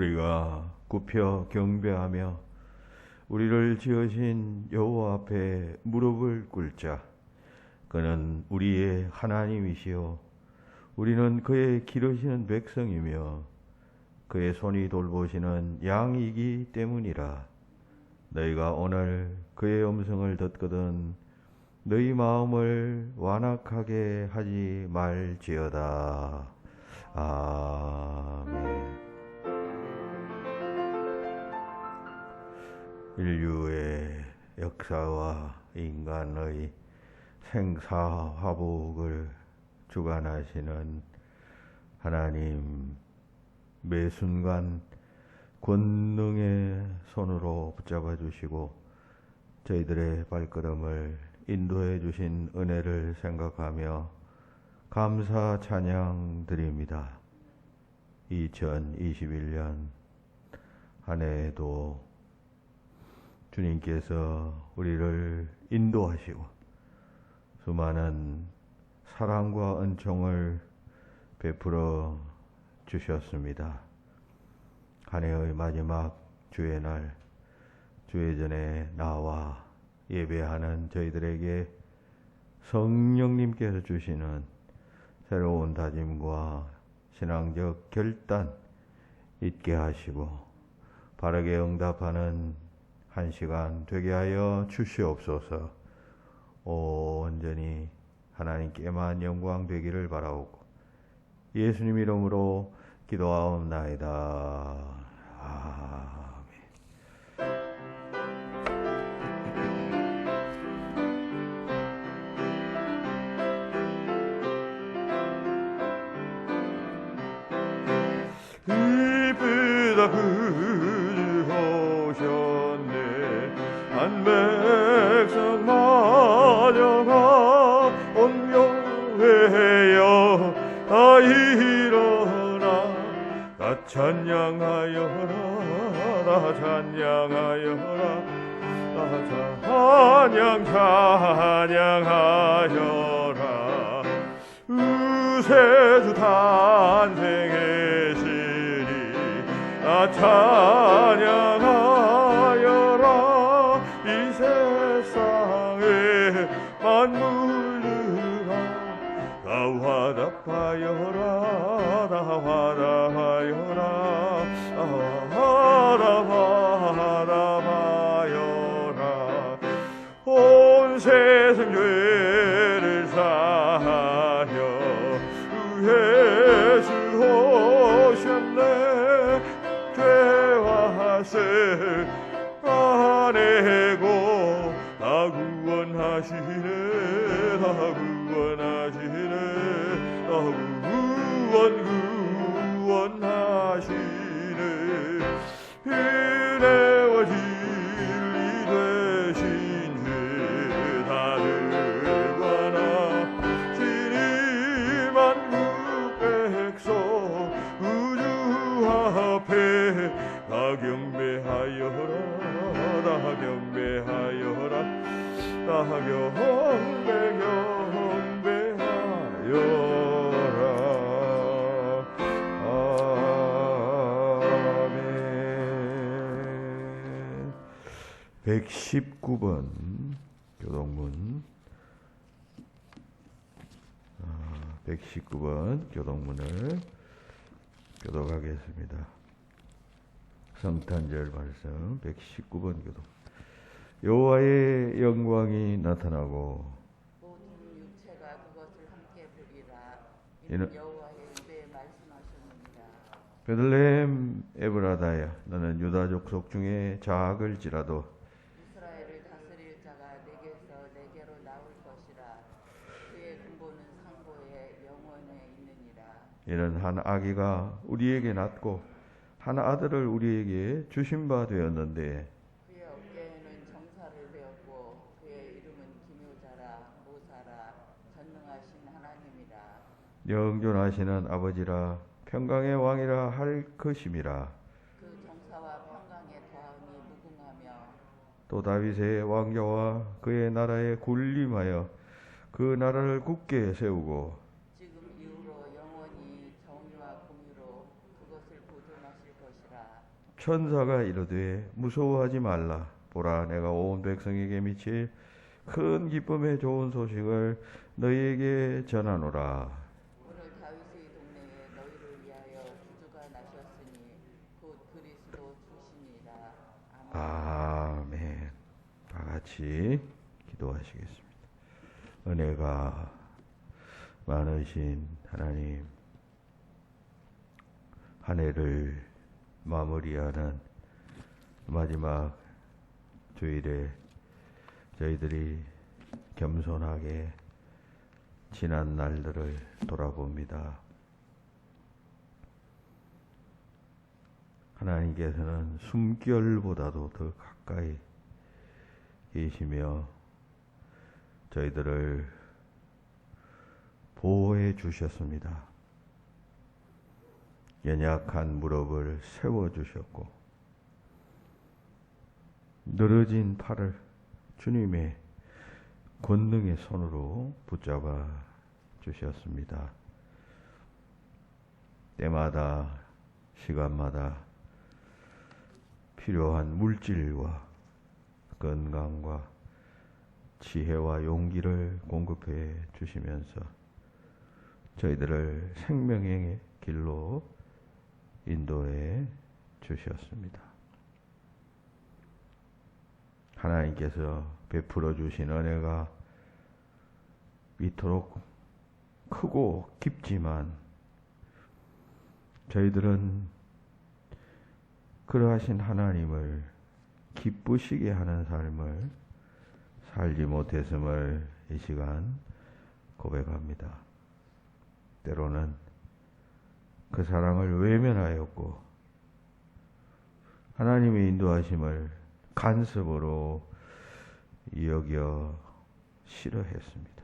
우리가 굽혀 경배하며 우리를 지으신 여호와 앞에 무릎을 꿇자. 그는 우리의 하나님이시요 우리는 그의 기르시는 백성이며 그의 손이 돌보시는 양이기 때문이라. 너희가 오늘 그의 음성을 듣거든 너희 마음을 완악하게 하지 말지어다. 아멘. 인류의 역사와 인간의 생사화복을 주관하시는 하나님, 매 순간 권능의 손으로 붙잡아 주시고 저희들의 발걸음을 인도해 주신 은혜를 생각하며 감사 찬양 드립니다. 2021년 한 해에도 주님께서 우리를 인도하시고 수많은 사랑과 은총을 베풀어 주셨습니다. 한 해의 마지막 주의 날, 주의 전에 나와 예배하는 저희들에게 성령님께서 주시는 새로운 다짐과 신앙적 결단 있게 하시고 바르게 응답하는 한 시간 되게 하여 주시옵소서. 온전히 하나님께만 영광 되기를 바라오고 예수님 이름으로 기도하옵나이다. 아멘. 이쁘다 부르셨네 한 백성 마녀가 온명회여 다 일어나 다 찬양하여라 다 찬양하여라 다 찬양하여라 우세주 탄생의 시리 다 찬양하여라 이 세상에 만물들아 다 화답하여라 다 화답하여라 화답하여라 온 세상 죄를 사하여 예수 오셨네 죄와 세 아내고 다 구원하시네 다 구원하시네 다 구원하시네 은혜와 진리 되신 죄 다들 관하 신이 만국 백성 우주 앞에 다 경배하여라 다 경배하여라 다 경배하여라. 아멘. 119번 교동문 119번 교동문을 교독하겠습니다. 성탄절 말씀 119번 교독. 여호와의 영광이 나타나고 모든 육체가 그것을 함께 보리라. 이는 여호와의 입에 말씀하셨느니라. 베들레헴 에브라다야 너는 유다 족속 중에 작을지라도 이스라엘을 다스릴 자가 내게서 내게로 나올 것이라. 그의 근본은 상고에 영원에 있느니라. 이는 한 아기가 우리에게 낳고 한 아들을 우리에게 주신 바 되었는데 그의 어깨에는 정사를 베었고 그의 이름은 기묘자라 모사라 전능하신 하나님이라. 영존하시는 아버지라 평강의 왕이라 할 것임이라. 그 정사와 평강의 더함이 무궁하며 또 다윗의 왕좌와 그의 나라에 군림하여 그 나라를 굳게 세우고 지금 이후로 영원히 정의와 공의로 그것을 보존하실 것이라. 천사가 이르되 무서워하지 말라. 보라, 내가 온 백성에게 미칠 큰 기쁨의 좋은 소식을 너희에게 전하노라. 오늘 다윗의 동네에 너희를 위하여 구주가 나셨으니 곧 그리스도 주시니라. 아멘. 아멘. 다 같이 기도하시겠습니다. 은혜가 많으신 하나님, 한 해를 마무리하는 마지막 주일에 저희들이 겸손하게 지난 날들을 돌아봅니다. 하나님께서는 숨결보다도 더 가까이 계시며 저희들을 보호해 주셨습니다. 연약한 무릎을 세워주셨고 늘어진 팔을 주님의 권능의 손으로 붙잡아 주셨습니다. 때마다 시간마다 필요한 물질과 건강과 지혜와 용기를 공급해 주시면서 저희들을 생명의 길로 인도해 주셨습니다. 하나님께서 베풀어 주신 은혜가 이토록 크고 깊지만 저희들은 그러하신 하나님을 기쁘시게 하는 삶을 살지 못했음을 이 시간 고백합니다. 때로는 그 사랑을 외면하였고 하나님의 인도하심을 간섭으로 여겨 싫어했습니다.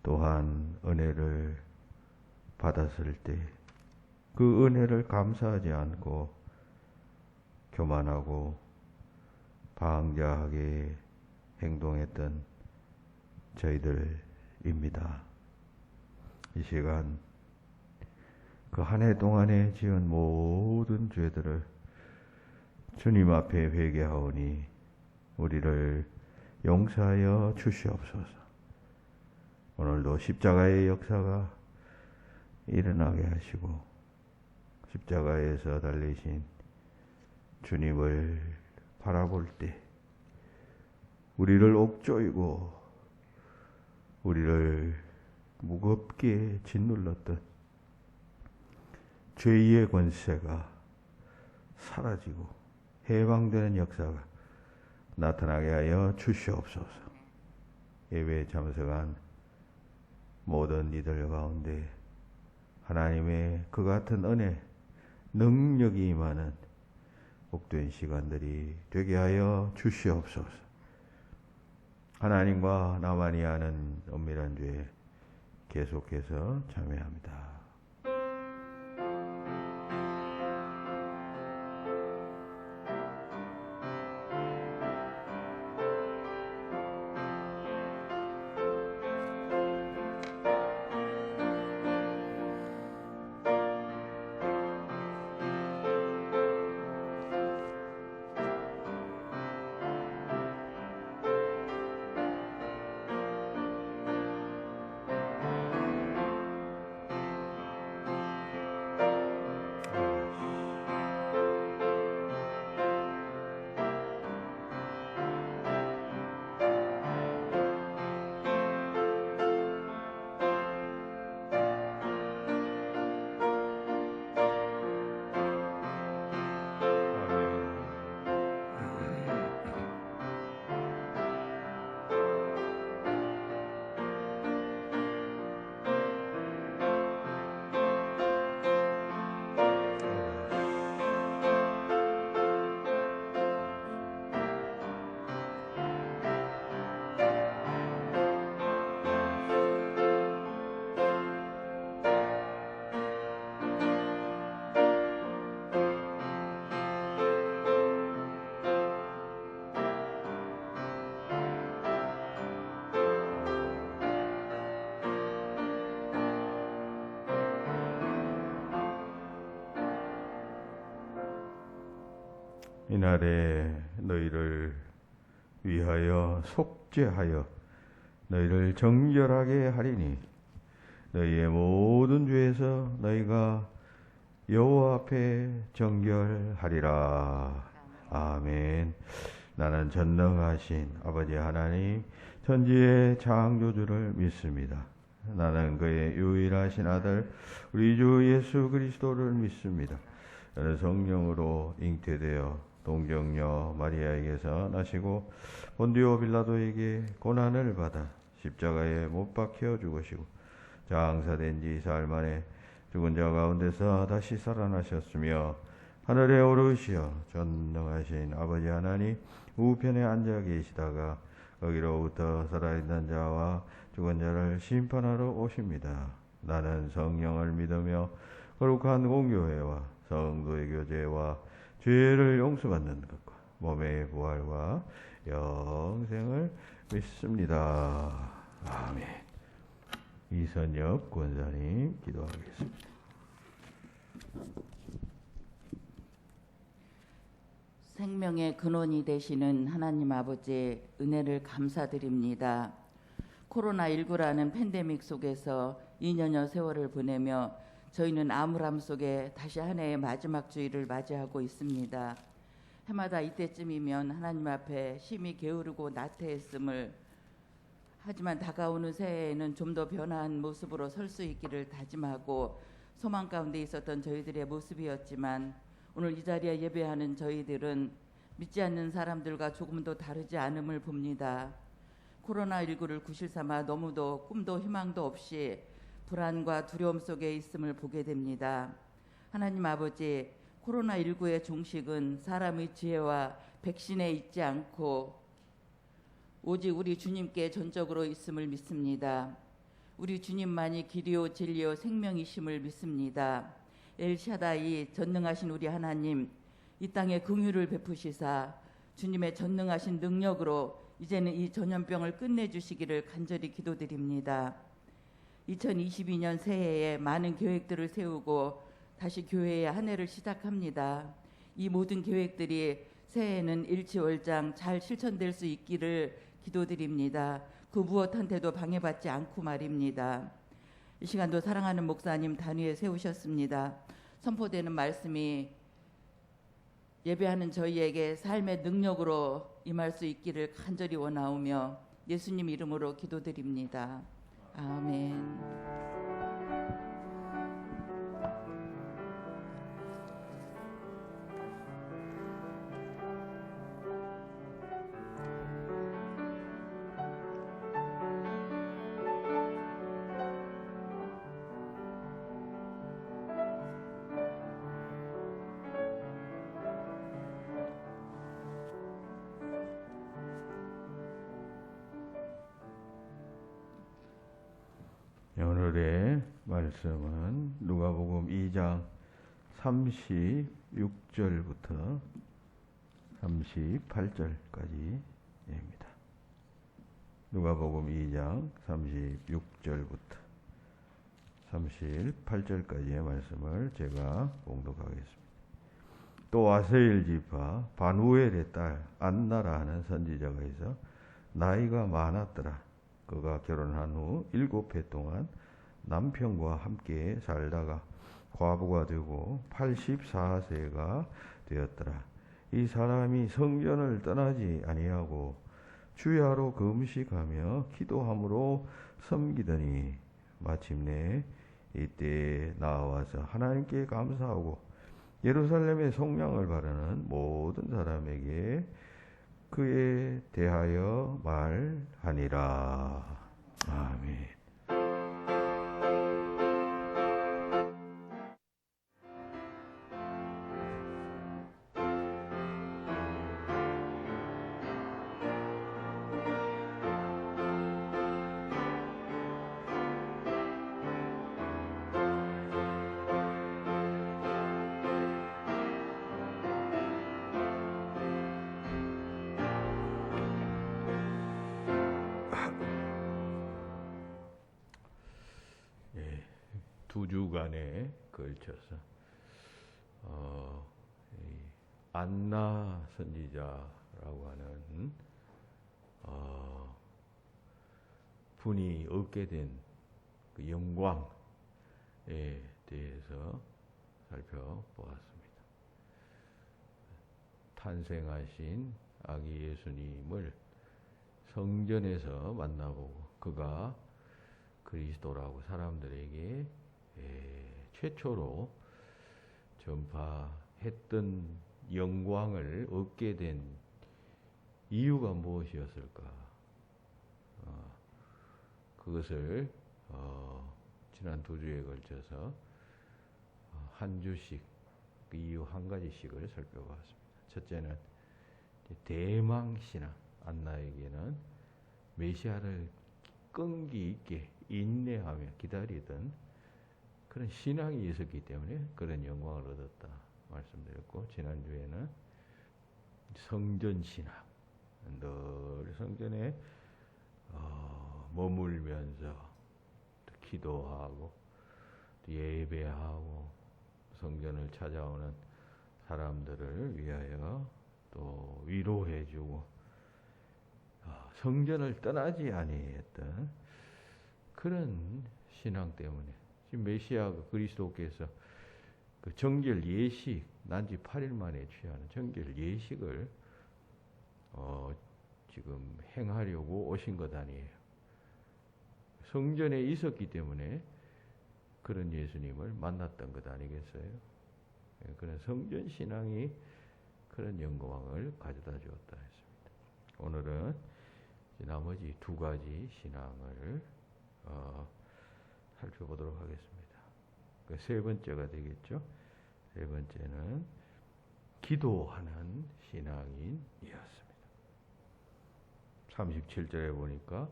또한 은혜를 받았을 때 그 은혜를 감사하지 않고 교만하고 방자하게 행동했던 저희들입니다. 이 시간 그 한 해 동안에 지은 모든 죄들을 주님 앞에 회개하오니 우리를 용서하여 주시옵소서. 오늘도 십자가의 역사가 일어나게 하시고 십자가에서 달리신 주님을 바라볼 때 우리를 옥조이고 우리를 무겁게 짓눌렀던 죄의 권세가 사라지고 해방되는 역사가 나타나게 하여 주시옵소서. 예배에 참석한 모든 이들 가운데 하나님의 그 같은 은혜, 능력이 임하는 복된 시간들이 되게 하여 주시옵소서. 하나님과 나만이 아는 엄밀한 죄에 계속해서 참여합니다. 이날에 너희를 위하여 속죄하여 너희를 정결하게 하리니 너희의 모든 죄에서 너희가 여호와 앞에 정결하리라. 아멘. 나는 전능하신 아버지 하나님 천지의 창조주를 믿습니다. 나는 그의 유일하신 아들 우리 주 예수 그리스도를 믿습니다. 나는 성령으로 잉태되어 동정녀 마리아에게서 나시고 본디오 빌라도에게 고난을 받아 십자가에 못 박혀 죽으시고 장사된 지 사흘 만에 죽은 자 가운데서 다시 살아나셨으며 하늘에 오르시어 전능하신 아버지 하나님 우편에 앉아 계시다가 거기로부터 살아있는 자와 죽은 자를 심판하러 오십니다. 나는 성령을 믿으며 거룩한 공교회와 성도의 교제와 죄를 용서받는 것과 몸의 부활과 영생을 믿습니다. 아멘. 이선엽 권사님 기도하겠습니다. 생명의 근원이 되시는 하나님 아버지의 은혜를 감사드립니다. 코로나19라는 팬데믹 속에서 2년여 세월을 보내며 저희는 암울함 속에 다시 한 해의 마지막 주일을 맞이하고 있습니다. 해마다 이때쯤이면 하나님 앞에 심히 게으르고 나태했음을 하지만 다가오는 새해에는 좀 더 변화한 모습으로 설 수 있기를 다짐하고 소망 가운데 있었던 저희들의 모습이었지만 오늘 이 자리에 예배하는 저희들은 믿지 않는 사람들과 조금도 다르지 않음을 봅니다. 코로나19를 구실 삼아 너무도 꿈도 희망도 없이 불안과 두려움 속에 있음을 보게 됩니다. 하나님 아버지, 코로나19의 종식은 사람의 지혜와 백신에 있지 않고 오직 우리 주님께 전적으로 있음을 믿습니다. 우리 주님만이 길이요 진리요 생명이심을 믿습니다. 엘샤다이 전능하신 우리 하나님, 이 땅에 긍휼을 베푸시사 주님의 전능하신 능력으로 이제는 이 전염병을 끝내주시기를 간절히 기도드립니다. 2022년 새해에 많은 계획들을 세우고 다시 교회의 한 해를 시작합니다. 이 모든 계획들이 새해에는 일치월장 잘 실천될 수 있기를 기도드립니다. 그 무엇한테도 방해받지 않고 말입니다. 이 시간도 사랑하는 목사님 단위에 세우셨습니다. 선포되는 말씀이 예배하는 저희에게 삶의 능력으로 임할 수 있기를 간절히 원하오며 예수님 이름으로 기도드립니다. 아멘. 오늘의 말씀은 누가복음 2장 36절부터 38절까지입니다. 누가복음 2장 36절부터 38절까지의 말씀을 제가 봉독하겠습니다. 또 아세일 지파 바누엘의 딸 안나라 하는 선지자가 있어 나이가 많았더라. 그가 결혼한 후 7해 동안 남편과 함께 살다가 과부가 되고 84세가 되었더라. 이 사람이 성전을 떠나지 아니하고 주야로 금식하며 기도함으로 섬기더니 마침내 이때 나와서 하나님께 감사하고 예루살렘의 속량을 바라는 모든 사람에게 그에 대하여 말하니라. 아멘. 두 주간에 걸쳐서 안나 선지자라고 하는 분이 얻게 된 그 영광에 대해서 살펴보았습니다. 탄생하신 아기 예수님을 성전에서 만나보고 그가 그리스도라고 사람들에게 최초로 전파했던 영광을 얻게 된 이유가 무엇이었을까? 그것을 지난 2주에 걸쳐서 한 주씩 그 이유 한 가지씩을 살펴봤습니다. 첫째는 대망신앙, 안나에게는 메시아를 끈기 있게 인내하며 기다리던 그런 신앙이 있었기 때문에 그런 영광을 얻었다 말씀드렸고, 지난주에는 성전신앙, 늘 성전에 머물면서 기도하고 예배하고 성전을 찾아오는 사람들을 위하여 또 위로해주고 성전을 떠나지 아니했던 그런 신앙 때문에 지금 메시아 그리스도께서 그 정결 예식, 난지 8일 만에 취하는 정결 예식을 지금 행하려고 오신 것 아니에요. 성전에 있었기 때문에 그런 예수님을 만났던 것 아니겠어요? 그런 성전 신앙이 그런 영광을 가져다 주었다 했습니다. 오늘은 나머지 2가지 신앙을 살펴보도록 하겠습니다. 그 3번째가 되겠죠. 3번째는 기도하는 신앙인이었습니다. 37절에 보니까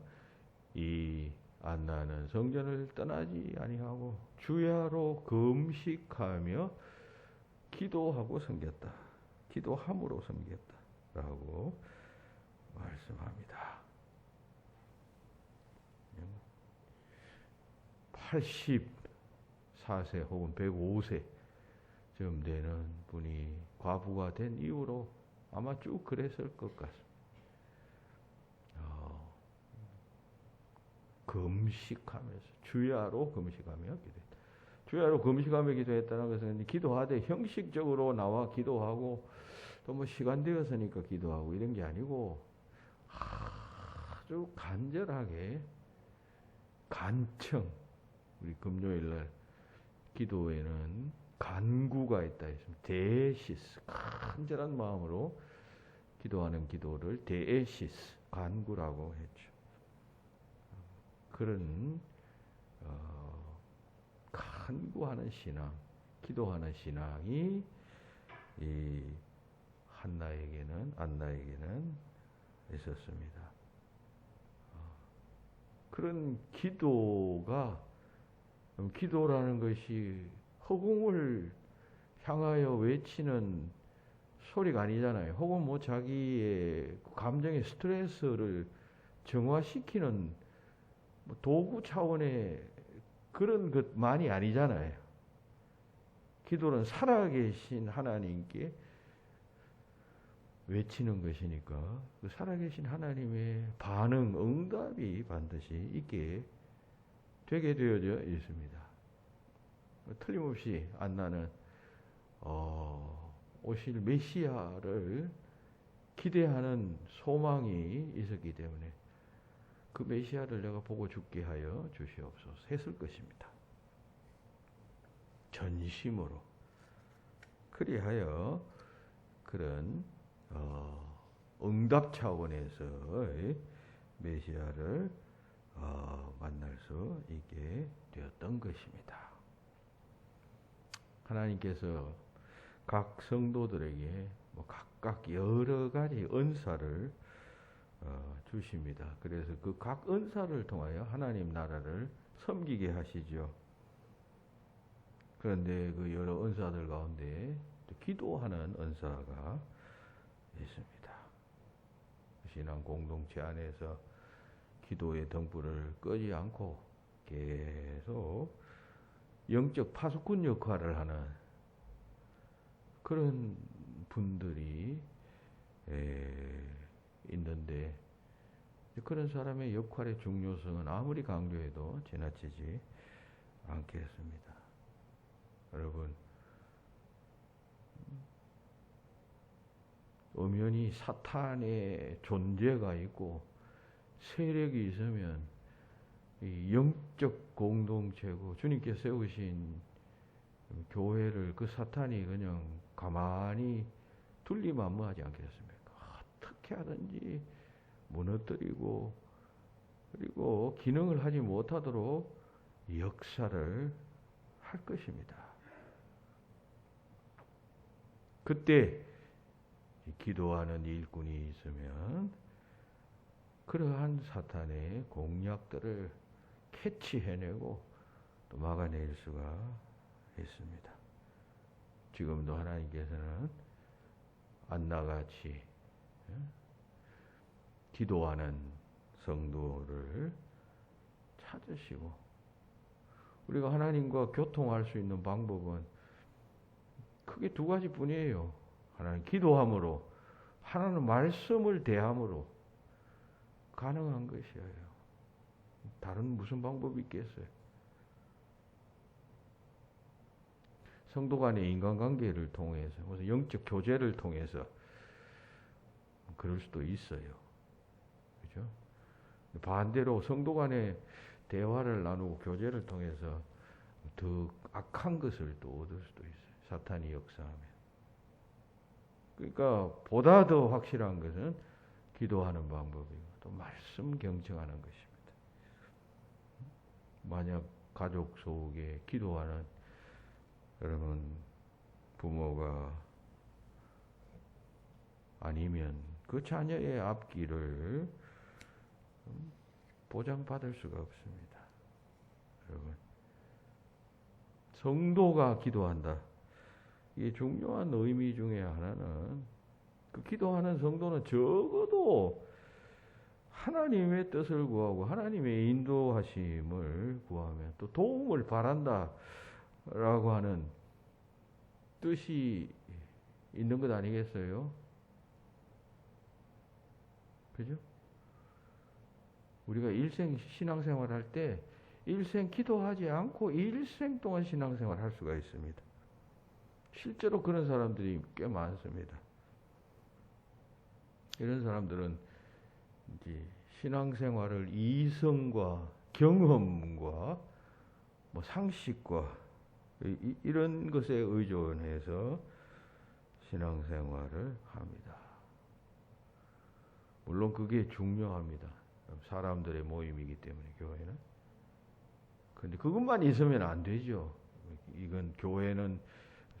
이 안나는 성전을 떠나지 아니하고 주야로 금식하며 기도하고 섬겼다. 기도함으로 섬겼다라고 말씀합니다. 84세 혹은 105세 쯤 되는 분이 과부가 된 이후로 아마 쭉 그랬을 것 같습니다. 금식하면서 주야로 금식하며 기도했다. 주야로 금식하며 기도했다는 것은 기도하되 형식적으로 나와 기도하고 또 뭐 시간 되었으니까 기도하고 이런 게 아니고 아주 간절하게 간청, 우리 금요일날 기도에는 간구가 있다 했습니다. 데시스, 간절한 마음으로 기도하는 기도를 데시스, 간구라고 했죠. 그런 간구하는 신앙, 기도하는 신앙이 이 안나에게는 있었습니다. 그런 기도라는 것이 허공을 향하여 외치는 소리가 아니잖아요. 혹은 뭐 자기의 감정의 스트레스를 정화시키는 도구 차원의 그런 것만이 아니잖아요. 기도는 살아계신 하나님께 외치는 것이니까 그 살아계신 하나님의 반응, 응답이 반드시 있게 되게 되어져 있습니다. 틀림없이 안나는 오실 메시아를 기대하는 소망이 있었기 때문에 그 메시아를 내가 보고 죽게 하여 주시옵소서 했을 것입니다. 전심으로. 그리하여 그런 응답 차원에서의 메시아를 만날 수 있게 되었던 것입니다. 하나님께서 각 성도들에게 각각 여러 가지 은사를 주십니다. 그래서 그 각 은사를 통하여 하나님 나라를 섬기게 하시죠. 그런데 그 여러 은사들 가운데 기도하는 은사가 있습니다. 신앙 공동체 안에서 기도의 등불을 끄지 않고 계속 영적 파수꾼 역할을 하는 그런 분들이 있는데 그런 사람의 역할의 중요성은 아무리 강조해도 지나치지 않겠습니다. 여러분, 엄연히 사탄의 존재가 있고 세력이 있으면 이 영적 공동체고 주님께서 세우신 교회를 그 사탄이 그냥 가만히 둘리만무하지 않겠습니까? 어떻게 하든지 무너뜨리고 그리고 기능을 하지 못하도록 역사를 할 것입니다. 그때 기도하는 일꾼이 있으면 그러한 사탄의 공략들을 캐치해내고 또 막아낼 수가 있습니다. 지금도 하나님께서는 안나같이 기도하는 성도를 찾으시고 우리가 하나님과 교통할 수 있는 방법은 크게 두 가지뿐이에요. 하나는 기도함으로, 하나는 말씀을 대함으로 가능한 것이에요. 다른 무슨 방법이 있겠어요? 성도 간의 인간관계를 통해서, 무슨 영적 교제를 통해서 그럴 수도 있어요. 그죠? 반대로 성도 간의 대화를 나누고 교제를 통해서 더 악한 것을 또 얻을 수도 있어요. 사탄이 역사하면. 그러니까 보다 더 확실한 것은 기도하는 방법이고 또 말씀 경청하는 것입니다. 만약 가족 속에 기도하는 여러분 부모가 아니면 그 자녀의 앞길을 보장받을 수가 없습니다. 여러분, 성도가 기도한다. 이게 중요한 의미 중에 하나는 그 기도하는 성도는 적어도 하나님의 뜻을 구하고 하나님의 인도하심을 구하며 또 도움을 바란다 라고 하는 뜻이 있는 것 아니겠어요? 그죠? 우리가 일생 신앙생활 할 때 일생 기도하지 않고 일생 동안 신앙생활 할 수가 있습니다. 실제로 그런 사람들이 꽤 많습니다. 이런 사람들은 이제 신앙생활을 이성과 경험과 뭐 상식과 이런 것에 의존해서 신앙생활을 합니다. 물론 그게 중요합니다. 사람들의 모임이기 때문에 교회는. 그런데 그것만 있으면 안 되죠. 이건 교회는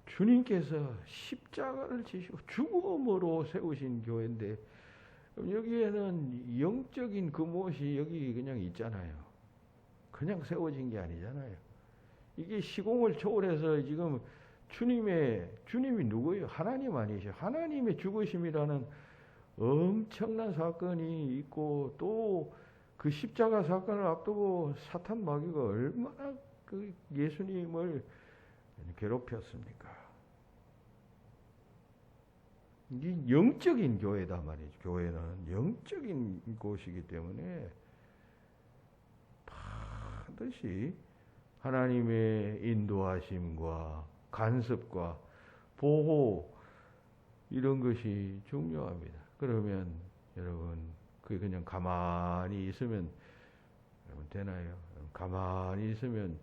주님께서 십자가를 지시고 죽음으로 세우신 교회인데 여기에는 영적인 그것이 여기 그냥 있잖아요. 그냥 세워진 게 아니잖아요. 이게 시공을 초월해서 지금 주님이 누구예요? 하나님 아니죠. 하나님의 죽으심이라는 엄청난 사건이 있고 또 그 십자가 사건을 앞두고 사탄 마귀가 얼마나 그 예수님을 괴롭혔습니까? 이게 영적인 교회다 말이죠. 교회는 영적인 곳이기 때문에 반드시 하나님의 인도하심과 간섭과 보호 이런 것이 중요합니다. 그러면 여러분 그게 그냥 가만히 있으면 여러분 되나요? 가만히 있으면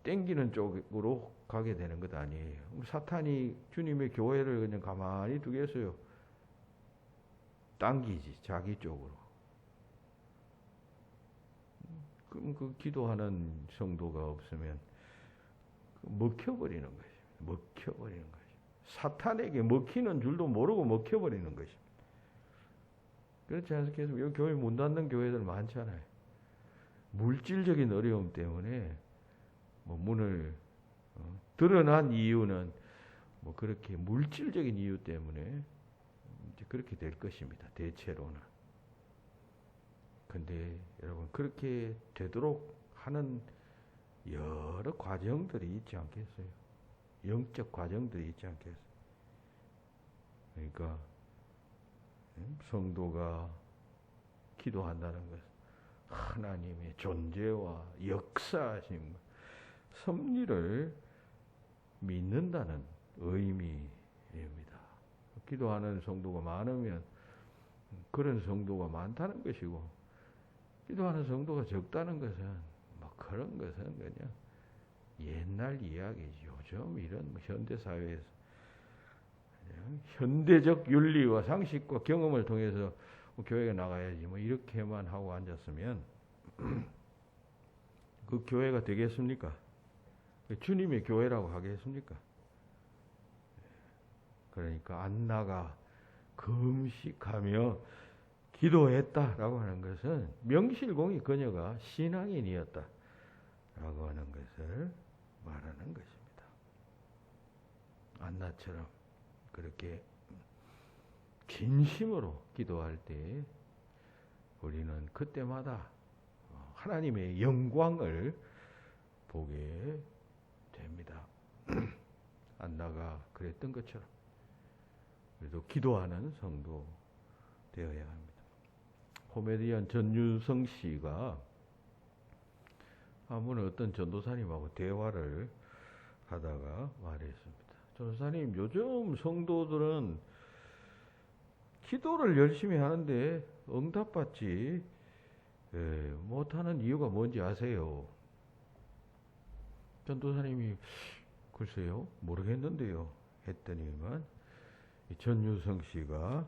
땡기는 쪽으로 가게 되는 것 아니에요. 사탄이 주님의 교회를 그냥 가만히 두겠어요? 당기지 자기 쪽으로. 그럼 그 기도하는 성도가 없으면 먹혀버리는 것입니다. 먹혀버리는 것입니다. 사탄에게 먹히는 줄도 모르고 먹혀버리는 것입니다. 그렇지 않습니까? 여기 교회 문 닫는 교회들 많잖아요. 물질적인 어려움 때문에 뭐 문을 드러난 이유는 뭐 그렇게 물질적인 이유 때문에 이제 그렇게 될 것입니다. 대체로는. 근데 여러분 그렇게 되도록 하는 여러 과정들이 있지 않겠어요? 영적 과정들이 있지 않겠어요? 그러니까 성도가 기도한다는 것은 하나님의 존재와 역사하심, 섭리를 믿는다는 의미입니다. 기도하는 성도가 많으면 그런 성도가 많다는 것이고, 기도하는 성도가 적다는 것은 뭐 그런 것은 그냥 옛날 이야기지. 요즘 이런 현대 사회에서 그냥 현대적 윤리와 상식과 경험을 통해서 교회에 나가야지 뭐 이렇게만 하고 앉았으면 그 교회가 되겠습니까? 주님의 교회라고 하겠습니까? 그러니까 안 나가 금식하며 기도했다라고 하는 것은 명실공히 그녀가 신앙인이었다라고 하는 것을 말하는 것입니다. 안나처럼 그렇게 진심으로 기도할 때 우리는 그때마다 하나님의 영광을 보게 됩니다. 안나가 그랬던 것처럼 그래도 기도하는 성도 되어야 합니다. 코미디언 전유성 씨가 한 번 어떤 전도사님하고 대화를 하다가 말했습니다. 전도사님, 요즘 성도들은 기도를 열심히 하는데 응답받지 못하는 이유가 뭔지 아세요? 전도사님이 글쎄요, 모르겠는데요 했더니만 전유성 씨가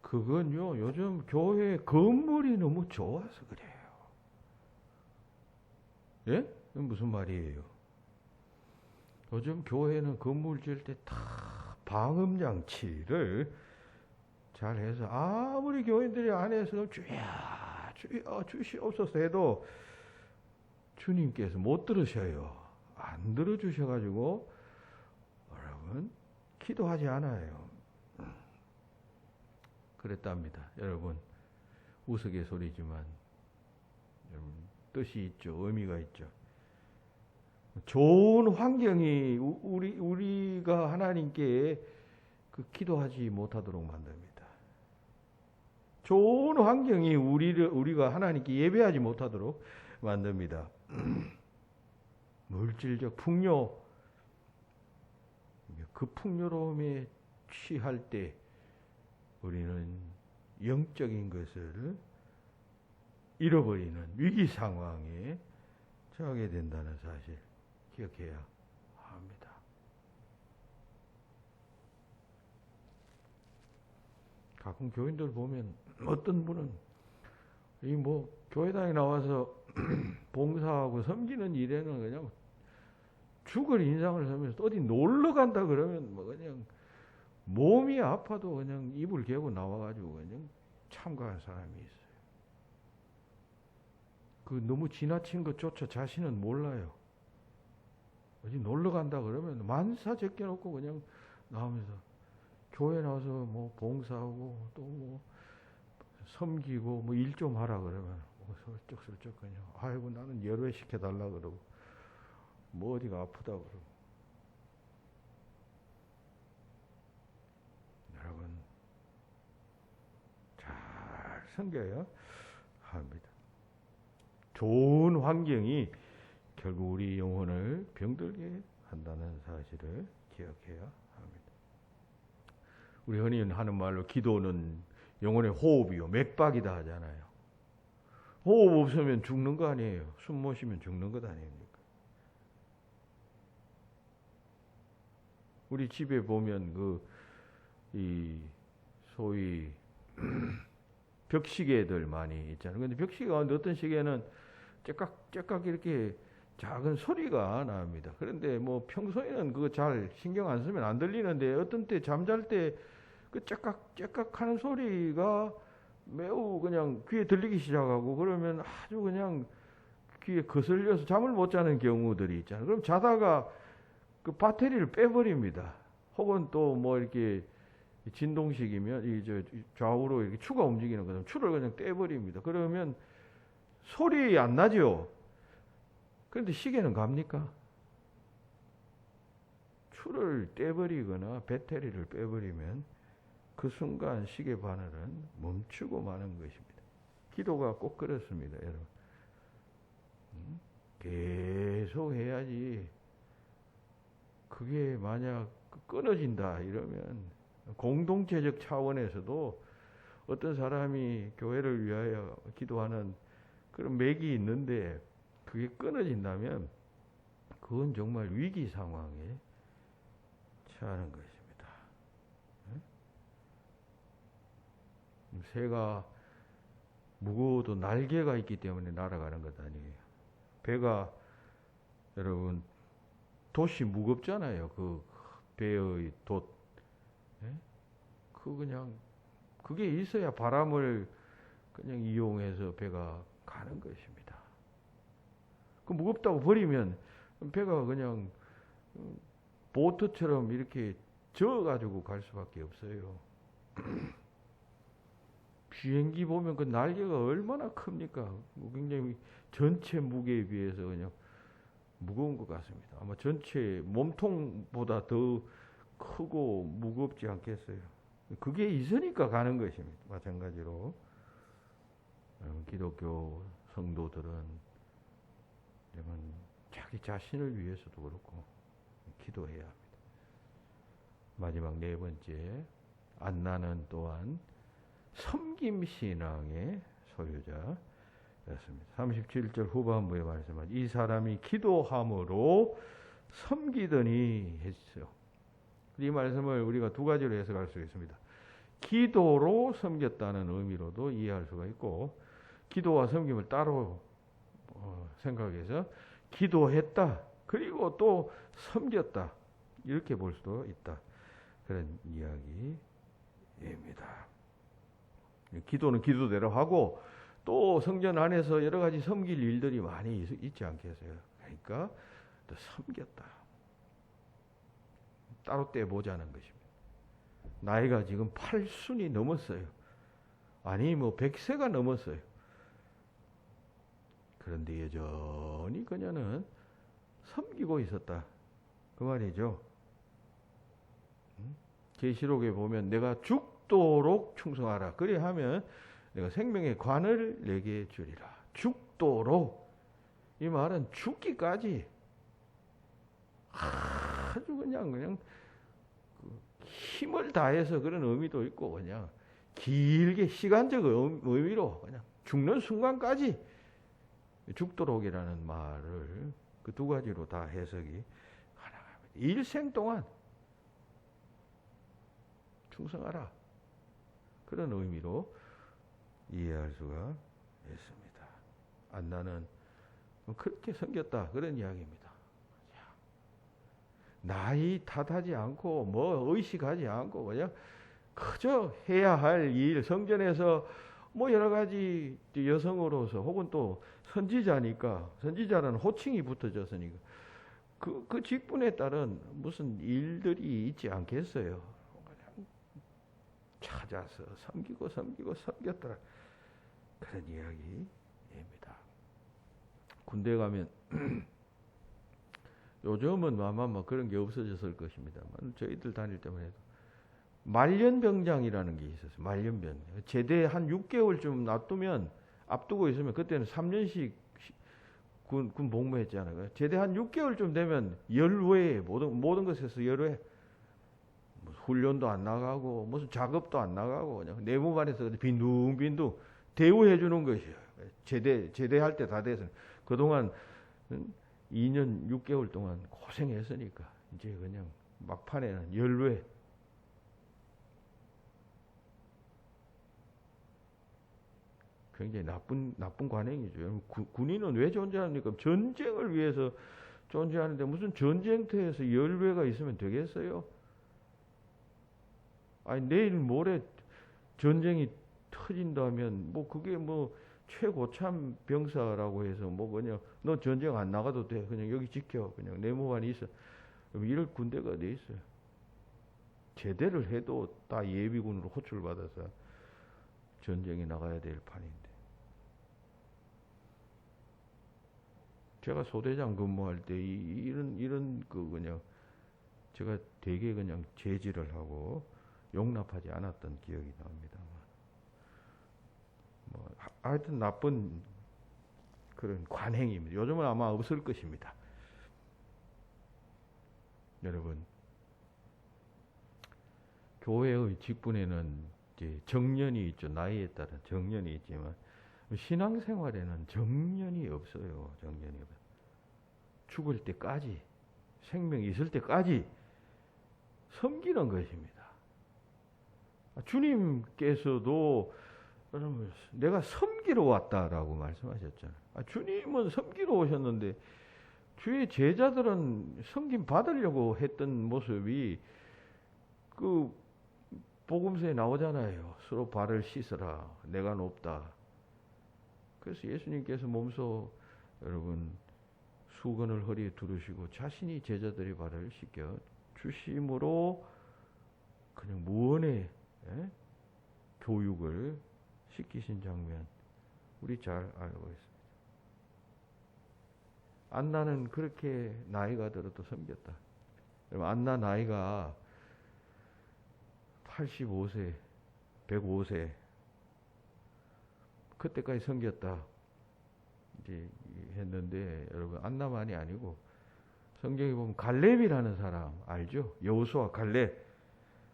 그건요, 요즘 교회 건물이 너무 좋아서 그래요. 예? 무슨 말이에요? 요즘 교회는 건물 지을 때 다 방음장치를 잘 해서 아무리 교인들이 안에서 주여 주시옵소서 해도 주님께서 못 들으셔요. 안 들어주셔가지고 여러분 기도하지 않아요. 그랬답니다. 여러분 우스갯소리지만 뜻이 있죠. 의미가 있죠. 좋은 환경이 우리가 하나님께 기도하지 못하도록 만듭니다. 좋은 환경이 우리가 하나님께 예배하지 못하도록 만듭니다. 물질적 풍요, 그 풍요로움에 취할 때 우리는 영적인 것을 잃어버리는 위기 상황에 처하게 된다는 사실 기억해야 합니다. 가끔 교인들 보면 어떤 분은 이 교회당에 나와서 봉사하고 섬기는 일에는 그냥 죽을 인상을 쓰면서 어디 놀러 간다 그러면 그냥 몸이 아파도 그냥 이불 개고 나와가지고 그냥 참가한 사람이 있어요. 그 너무 지나친 것조차 자신은 몰라요. 어디 놀러 간다 그러면 만사 제껴놓고 그냥 나오면서 교회 나와서 봉사하고 또 섬기고 일 좀 하라 그러면 슬쩍슬쩍 그냥 아이고 나는 열외 시켜달라 그러고 어디가 아프다 그러고. 여러분 잘 섬겨야 합니다. 좋은 환경이 결국 우리 영혼을 병들게 한다는 사실을 기억해야 합니다. 우리 흔히 하는 말로 기도는 영혼의 호흡이요 맥박이다 하잖아요. 호흡 없으면 죽는 거 아니에요. 숨 못 쉬면 죽는 것 아닙니까? 우리 집에 보면 이 소위 벽시계들 많이 있잖아요. 근데 벽시계 가운데 어떤 시계는 째깍째깍 이렇게 작은 소리가 납니다. 그런데 평소에는 그거 잘 신경 안 쓰면 안 들리는데 어떤 때 잠잘 때 그 째깍째깍 하는 소리가 매우 그냥 귀에 들리기 시작하고 그러면 아주 그냥 귀에 거슬려서 잠을 못 자는 경우들이 있잖아요. 그럼 자다가 그 배터리를 빼버립니다. 혹은 또 이렇게 진동식이면 이 좌우로 이렇게 추가 움직이는 거는 추를 그냥 떼버립니다. 그러면 소리 안 나죠. 그런데 시계는 갑니까? 추를 떼버리거나 배터리를 빼버리면 그 순간 시계 바늘은 멈추고 마는 것입니다. 기도가 꼭 그렇습니다, 여러분. 계속 해야지. 그게 만약 끊어진다 이러면 공동체적 차원에서도 어떤 사람이 교회를 위하여 기도하는 그런 맥이 있는데 그게 끊어진다면 그건 정말 위기 상황에 처하는 것입니다. 새가 무거워도 날개가 있기 때문에 날아가는 것 아니에요. 배가 여러분 돛이 무겁잖아요. 그 배의 돛. 그 그냥 그게 있어야 바람을 그냥 이용해서 배가 가는 것입니다. 그 무겁다고 버리면 배가 그냥 보트처럼 이렇게 저어가지고 갈 수밖에 없어요. 비행기 보면 그 날개가 얼마나 큽니까? 굉장히 전체 무게에 비해서 그냥 무거운 것 같습니다. 아마 전체 몸통보다 더 크고 무겁지 않겠어요. 그게 있으니까 가는 것입니다. 마찬가지로 기독교 성도들은 자기 자신을 위해서도 그렇고 기도해야 합니다. 마지막 네 번째, 안나는 또한 섬김신앙의 소유자였습니다. 37절 후반부에 말씀하신 이 사람이 기도함으로 섬기더니 했죠. 이 말씀을 우리가 두 가지로 해석할 수 있습니다. 기도로 섬겼다는 의미로도 이해할 수가 있고, 기도와 섬김을 따로 생각해서 기도했다, 그리고 또 섬겼다, 이렇게 볼 수도 있다, 그런 이야기입니다. 기도는 기도대로 하고 또 성전 안에서 여러 가지 섬길 일들이 많이 있지 않겠어요? 그러니까 또 섬겼다. 따로 떼보자는 것입니다. 나이가 지금 80이 넘었어요. 아니 100세가 넘었어요. 그런데 여전히 그녀는 섬기고 있었다, 그 말이죠. 계시록에 보면 내가 죽도록 충성하라, 그래 하면 내가 생명의 관을 내게 주리라. 죽도록, 이 말은 죽기까지 아주 그냥 힘을 다해서 그런 의미도 있고, 그냥 길게 시간적 의미로 그냥 죽는 순간까지 죽도록이라는 말을 그 두 가지로 다 해석이 가능합니다. 일생 동안 충성하라, 그런 의미로 이해할 수가 있습니다. 안나는 그렇게 섬겼다, 그런 이야기입니다. 나이 탓하지 않고 의식하지 않고 그냥 그저 해야 할 일, 성전에서 여러 가지 여성으로서 혹은 또 선지자니까, 선지자라는 호칭이 붙어졌으니까 그 직분에 따른 무슨 일들이 있지 않겠어요. 그냥 찾아서 섬기고 섬겼더라, 그런 이야기입니다. 군대 가면 요즘은 아마 그런 게 없어졌을 것입니다만 저희들 다닐 때만 해도 말년병장이라는 게 있었어요. 말년병장. 제대 한 6개월쯤 앞두고 있으면, 그때는 3년씩 군 복무했잖아요. 제대 한 6개월쯤 되면 열외에 모든 것에서 열외, 훈련도 안 나가고 무슨 작업도 안 나가고 그냥 내무반에서 빈둥빈둥 대우해 주는 것이에요. 제대할 때 다 돼서 그동안 2년 6개월 동안 고생했으니까 이제 그냥 막판에는 열외. 굉장히 나쁜 관행이죠. 군인은 왜 존재합니까? 전쟁을 위해서 존재하는데 무슨 전쟁터에서 열외가 있으면 되겠어요? 아니 내일 모레 전쟁이 터진다면 그게 최고참 병사라고 해서 그냥 너 전쟁 안 나가도 돼, 그냥 여기 지켜, 그냥 내무반이 있어, 이럴 군대가 어디 있어요? 제대를 해도 다 예비군으로 호출받아서 전쟁에 나가야 될 판인데. 제가 소대장 근무할 때 이런 그냥 제가 되게 그냥 제지를 하고 용납하지 않았던 기억이 납니다. 하여튼 나쁜 그런 관행입니다. 요즘은 아마 없을 것입니다. 여러분, 교회의 직분에는 이제 정년이 있죠. 나이에 따른 정년이 있지만 신앙생활에는 정년이 없어요. 정년이 없어요. 죽을 때까지, 생명이 있을 때까지 섬기는 것입니다. 주님께서도 내가 섬기러 왔다라고 말씀하셨잖아요. 주님은 섬기러 오셨는데 주의 제자들은 섬김 받으려고 했던 모습이 그 복음서에 나오잖아요. 서로 발을 씻어라. 내가 높다. 그래서 예수님께서 몸소 여러분 수건을 허리에 두르시고 자신이 제자들의 발을 씻겨 주심으로 그냥 무언의 교육을 시키신 장면 우리 잘 알고 있습니다. 안나는 그렇게 나이가 들어도 섬겼다. 여러분, 안나 나이가 85세, 105세 그때까지 섬겼다 이제 했는데 여러분 안나만이 아니고 성경에 보면 갈렙이라는 사람 알죠? 여호수아 갈렙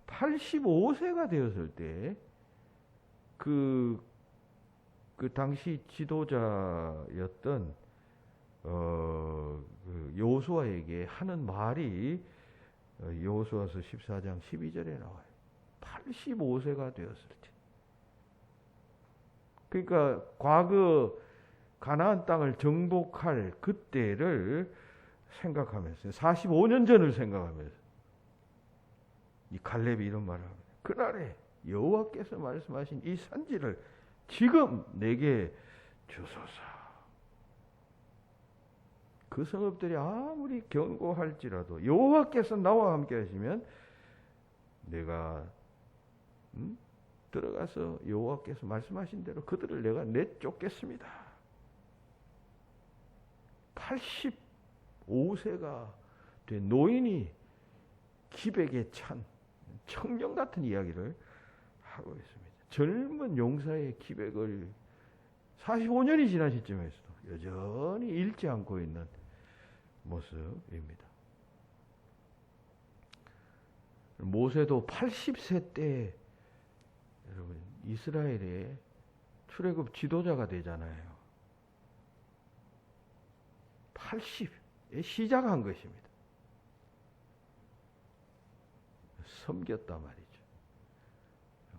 85세가 되었을 때 그 당시 지도자였던 그 여호수아에게 하는 말이 여호수아서 14장 12절에 나와요. 85세가 되었을 때. 그러니까 과거 가나안 땅을 정복할 그때를 생각하면서 45년 전을 생각하면서 이 갈렙이 이런 말을 합니다. 그날에 여호와께서 말씀하신 이 산지를 지금 내게 주소서. 그 성읍들이 아무리 견고할지라도 여호와께서 나와 함께 하시면 내가 들어가서 여호와께서 말씀하신 대로 그들을 내가 내쫓겠습니다. 85세가 된 노인이 기백에 찬 청년 같은 이야기를 하고 있습니다. 젊은 용사의 기백을 45년이 지난 시점에서도 여전히 잃지 않고 있는 모습입니다. 모세도 80세 때 여러분 이스라엘의 출애굽 지도자가 되잖아요. 80에 시작한 것입니다. 섬겼단 말이죠.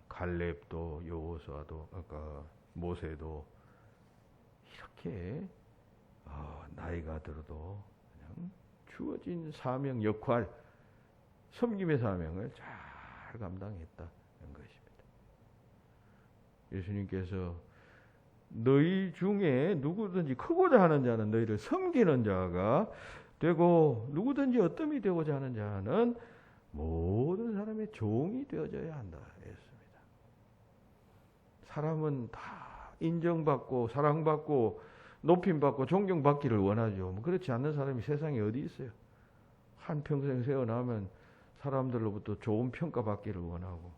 갈렙도 여호수아도 아까 모세도 이렇게 나이가 들어도 그냥 주어진 사명 역할 섬김의 사명을 잘 감당했다는 것입니다. 예수님께서 너희 중에 누구든지 크고자 하는 자는 너희를 섬기는 자가 되고 누구든지 어뜸이 되고자 하는 자는 모든 사람의 종이 되어져야 한다 했습니다. 사람은 다 인정받고 사랑받고 높임받고 존경받기를 원하죠. 그렇지 않는 사람이 세상에 어디 있어요? 한평생 세어나면 사람들로부터 좋은 평가받기를 원하고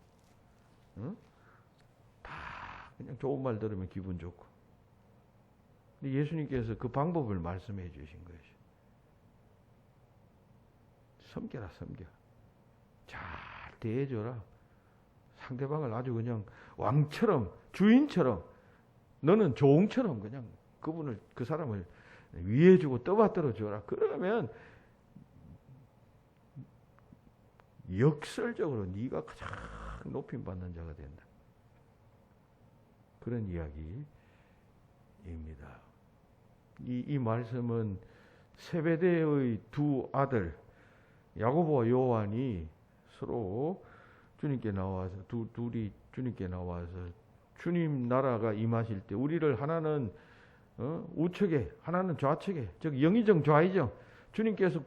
다 그냥 좋은 말 들으면 기분 좋고. 근데 예수님께서 그 방법을 말씀해 주신 것이죠. 섬겨라 섬겨. 잘 대해줘라. 상대방을 아주 그냥 왕처럼 주인처럼 너는 종처럼 그냥 그 사람을 위해주고 떠받들어 줘라. 그러면 역설적으로 네가 가장 높임 받는 자가 된다. 그런 이야기입니다. 이 말씀은 세베대의 두 아들 야고보와 요한이 서로 주님께 나와서 둘이 주님께 나와서 주님 나라가 임하실 때 우리를 하나는 우측에 하나는 좌측에 즉 영의정 좌의정 주님께서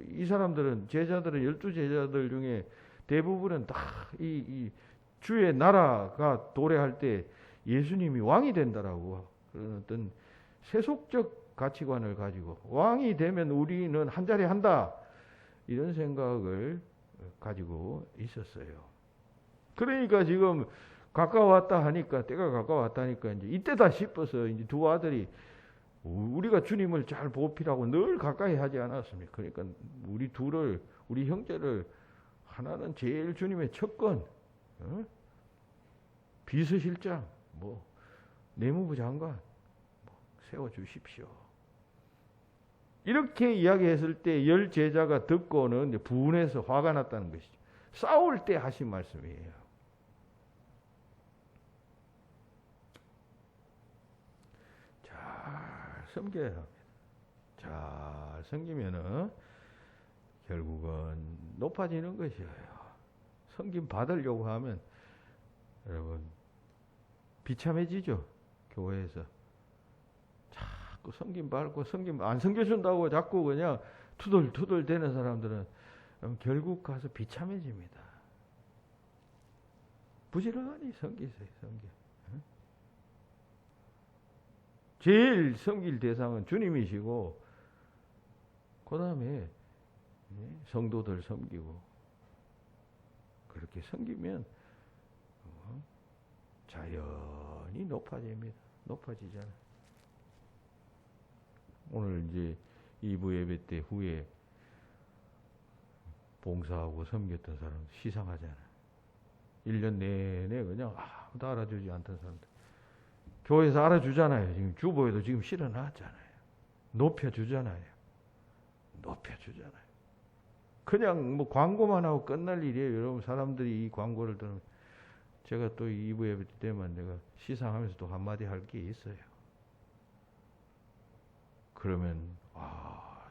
이 사람들은 제자들은 12제자들 중에 대부분은 다 이 주의 나라가 도래할 때 예수님이 왕이 된다라고 그런 어떤 세속적 가치관을 가지고 왕이 되면 우리는 한 자리 한다 이런 생각을 가지고 있었어요. 그러니까 지금 가까웠다 하니까, 때가 가까웠다 하니까 이제 이때다 싶어서 이제 두 아들이 우리가 주님을 잘 보필하고 늘 가까이 하지 않았습니까? 그러니까 우리 둘을, 우리 형제를, 하나는 제일 주님의 첫건, 비서실장, 뭐 내무부 장관 세워주십시오. 이렇게 이야기했을 때 열 제자가 듣고는 분해서 화가 났다는 것이죠. 싸울 때 하신 말씀이에요. 잘 섬겨야 합니다. 잘 섬기면은 결국은 높아지는 것이에요. 섬김 받으려고 하면 여러분 비참해지죠. 교회에서 자꾸 섬김 받고 섬김 안 섬겨준다고 자꾸 그냥 투덜투덜 대는 사람들은 결국 가서 비참해집니다. 부지런히 섬기세요. 섬겨. 제일 섬길 대상은 주님이시고 그 다음에 성도들 섬기고 그렇게 섬기면 자연히 높아집니다. 높아지잖아요. 오늘 이제 2부 예배 때 후에 봉사하고 섬겼던 사람 시상하잖아요. 1년 내내 그냥 아무도 알아주지 않던 사람들. 교회에서 알아주잖아요. 지금 주보에도 지금 실어놨잖아요. 높여주잖아요. 높여주잖아요. 그냥 뭐 광고만 하고 끝날 일이에요. 여러분 사람들이 이 광고를 들으면 제가 또 2부 예배 때만 내가 시상하면서 또 한마디 할 게 있어요. 그러면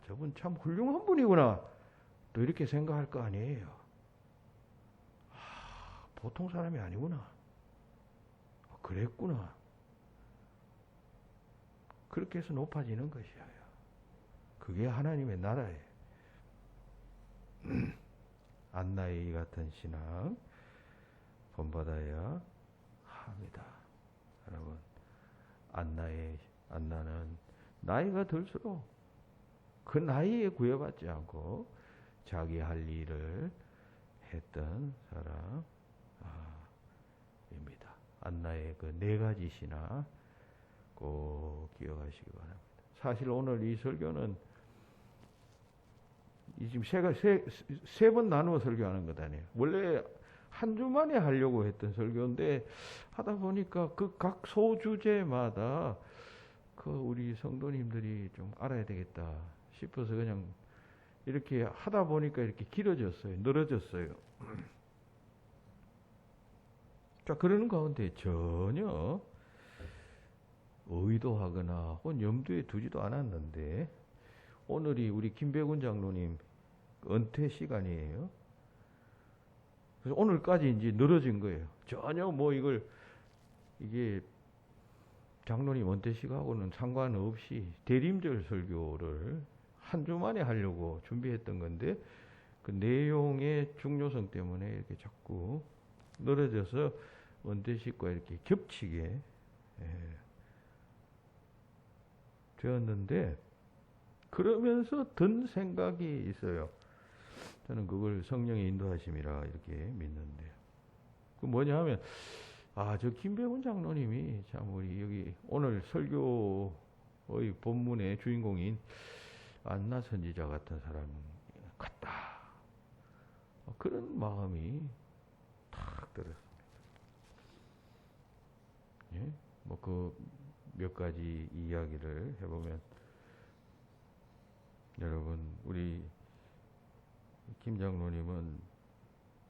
저분 참 훌륭한 분이구나 또 이렇게 생각할 거 아니에요. 보통 사람이 아니구나. 그랬구나. 그렇게 해서 높아지는 것이에요. 그게 하나님의 나라예요. 안나의 같은 신앙 본받아야 합니다. 여러분, 안나는 나이가 들수록 그 나이에 구애받지 않고 자기 할 일을 했던 사람입니다. 안나의 그 네 가지 신앙 꼭 기억하시기 바랍니다. 사실 오늘 이 설교는 지금 세 번 나누어 설교하는 것 아니에요. 원래 한 주 만에 하려고 했던 설교인데 하다 보니까 그 각 소주제마다 그 우리 성도님들이 좀 알아야 되겠다 싶어서 그냥 이렇게 하다 보니까 이렇게 길어졌어요. 늘어졌어요. 자, 그러는 가운데 전혀 의도하거나 혹은 염두에 두지도 않았는데 오늘이 우리 김백운 장로님 은퇴 시간이에요. 그래서 오늘까지 이제 늘어진 거예요. 전혀 뭐 이게 장로님 은퇴 시간하고는 상관없이 대림절 설교를 한 주 만에 하려고 준비했던 건데 그 내용의 중요성 때문에 이렇게 자꾸 늘어져서 은퇴식과 이렇게 겹치게 되었는데 그러면서 든 생각이 있어요. 저는 그걸 성령의 인도하심이라 이렇게 믿는데 그 뭐냐 하면 저 김백운 장로님이 참 우리 여기 오늘 설교의 본문의 주인공인 안나 선지자 같은 사람 같다. 그런 마음이 탁 들었습니다. 예? 뭐 그 몇 가지 이야기를 해보면 여러분 우리 김 장로님은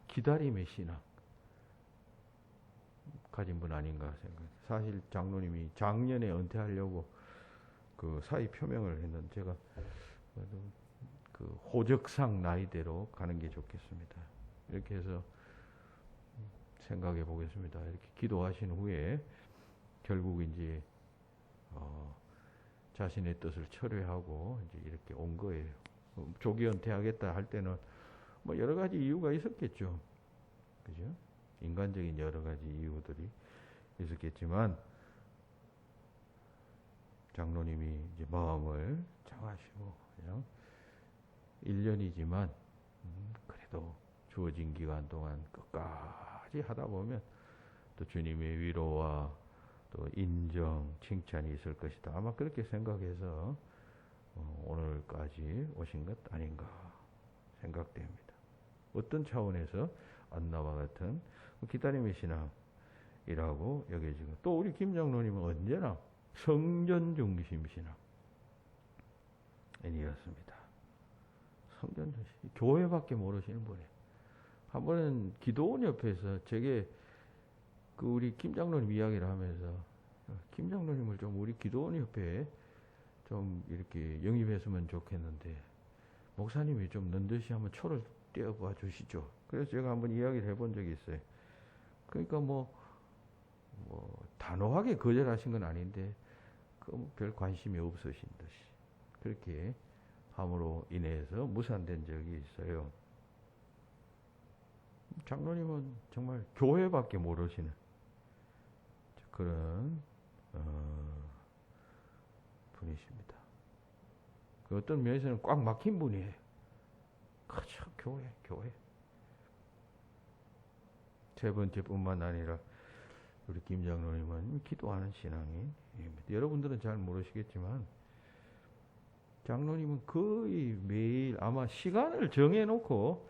기다림의 신앙 가진 분 아닌가 생각해요. 사실 장로님이 작년에 은퇴하려고 그 사의 표명을 했는데 제가 그 호적상 나이대로 가는 게 좋겠습니다. 이렇게 해서 생각해 보겠습니다. 이렇게 기도하신 후에 결국 이제 자신의 뜻을 철회하고 이제 이렇게 온 거예요. 조기 은퇴하겠다 할 때는 뭐 여러 가지 이유가 있었겠죠. 그죠? 인간적인 여러 가지 이유들이 있었겠지만 장로님이 이제 마음을 정하시고 그냥 1년이지만 그래도 주어진 기간 동안 끝까지 가지 하다 보면 또 주님의 위로와 또 인정, 칭찬이 있을 것이다. 아마 그렇게 생각해서 오늘까지 오신 것 아닌가 생각됩니다. 어떤 차원에서 안나와 같은 기다림의 신앙이라고 여겨지고, 또 우리 김장로님은 언제나 성전 중심 신앙이었습니다. 성전 중심, 교회밖에 모르시는 분이에요. 한 번은 기도원 옆에서 제게 그 우리 김장로님 이야기를 하면서, 김장로님을 좀 우리 기도원 옆에 좀 이렇게 영입했으면 좋겠는데 목사님이 좀 넌듯이 한번 초를 떼어봐 주시죠. 그래서 제가 한번 이야기를 해본 적이 있어요. 그러니까 뭐 단호하게 거절하신 건 아닌데 별 관심이 없으신 듯이 그렇게 함으로 인해서 무산된 적이 있어요. 장로님은 정말 교회밖에 모르시는 그런 분이십니다. 그 어떤 면에서는 꽉 막힌 분이에요. 그렇죠. 교회. 세 번째뿐만 아니라 우리 김장로님은 기도하는 신앙인입니다. 여러분들은 잘 모르시겠지만 장로님은 거의 매일 아마 시간을 정해놓고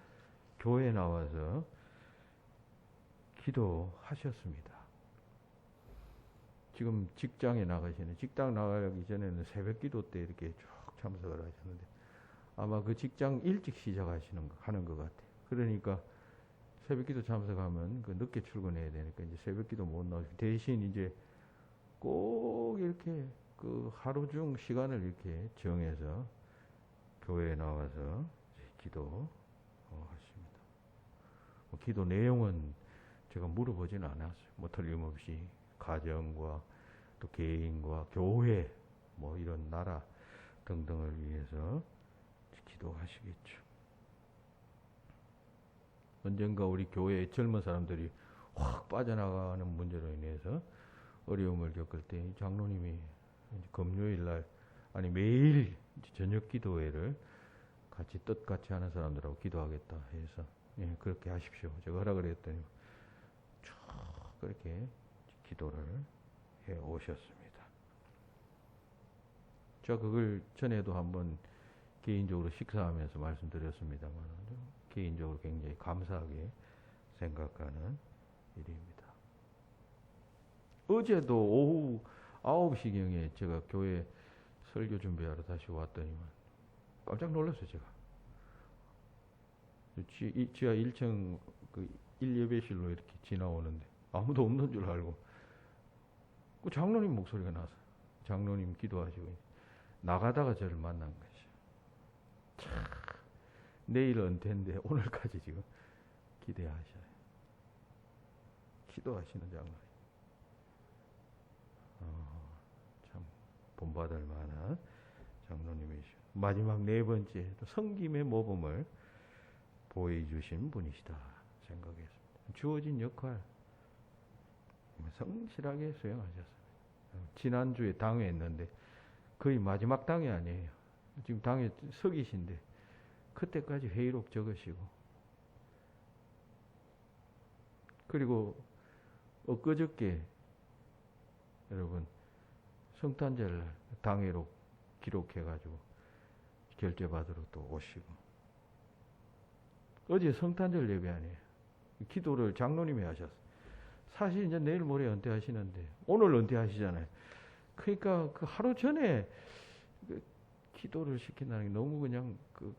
교회에 나와서 기도하셨습니다. 지금 직장에 나가시는, 직장 나가기 전에는 새벽 기도 때 이렇게 쭉 참석을 하셨는데 아마 그 직장 일찍 하는 것 같아요. 그러니까 새벽 기도 참석하면 그 늦게 출근해야 되니까 이제 새벽 기도 못 나오시고 대신 이제 꼭 이렇게 그 하루 중 시간을 이렇게 정해서 교회에 나와서 기도하십니다. 기도 내용은 제가 물어보지는 않았어요. 뭐 틀림없이 가정과 또 개인과 교회 뭐 이런 나라 등등을 위해서 기도하시겠죠. 언젠가 우리 교회의 젊은 사람들이 확 빠져나가는 문제로 인해서 어려움을 겪을 때 장로님이 금요일 날 아니 매일 저녁 기도회를 같이 뜻같이 하는 사람들하고 기도하겠다 해서 예, 그렇게 하십시오. 제가 하라 그랬더니 쭉 그렇게 기도를 해 오셨습니다. 제가 그걸 전에도 한번 개인적으로 식사하면서 말씀드렸습니다만 개인적으로 굉장히 감사하게 생각하는 일입니다. 어제도 오후 9시경에 제가 교회 설교 준비하러 다시 왔더니만 깜짝 놀랐어요. 제가 지하 1층 그 1예배실로 이렇게 지나오는데 아무도 없는 줄 알고 그 장로님 목소리가 나서 장로님 기도하시고 나가다가 저를 만난 거죠. 참, 내일 은퇴인데 오늘까지 지금 기대하셔요. 기도하시는 장로님. 참 본받을 만한 장로님이시죠. 마지막 네 번째 성김의 모범을 보여주신 분이시다 생각했습니다. 주어진 역할 성실하게 수행하셨습니다. 지난주에 당회했는데 거의 마지막 당회 아니에요. 지금 당회 서기신데 그때까지 회의록 적으시고 그리고 엊그저께 여러분 성탄절 당회록 기록해가지고 결제받으러 또 오시고 어제 성탄절 예배 아니에요. 기도를 장로님이 하셨어요. 사실 이제 내일 모레 은퇴하시는데 오늘 은퇴하시잖아요. 그러니까 그 하루 전에 그 기도를 시킨다는 게 너무 그냥 그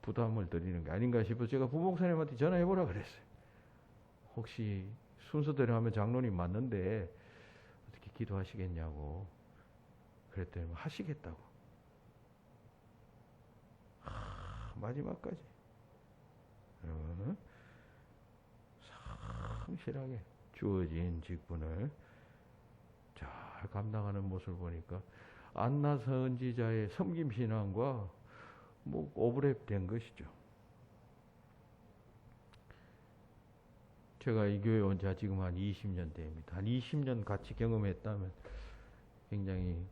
부담을 드리는 게 아닌가 싶어서 제가 부목사님한테 전화해보라 그랬어요. 혹시 순서대로 하면 장로님 맞는데 어떻게 기도하시겠냐고 그랬더니 하시겠다고. 마지막까지 여러분 성실하게 주어진 직분을 잘 감당하는 모습을 보니까 안나 선지자의 섬김 신앙과 뭐 오버랩된 것이죠. 제가 이 교회 온 지 지금 한 20년 대입니다. 한 20년 같이 경험했다면 굉장히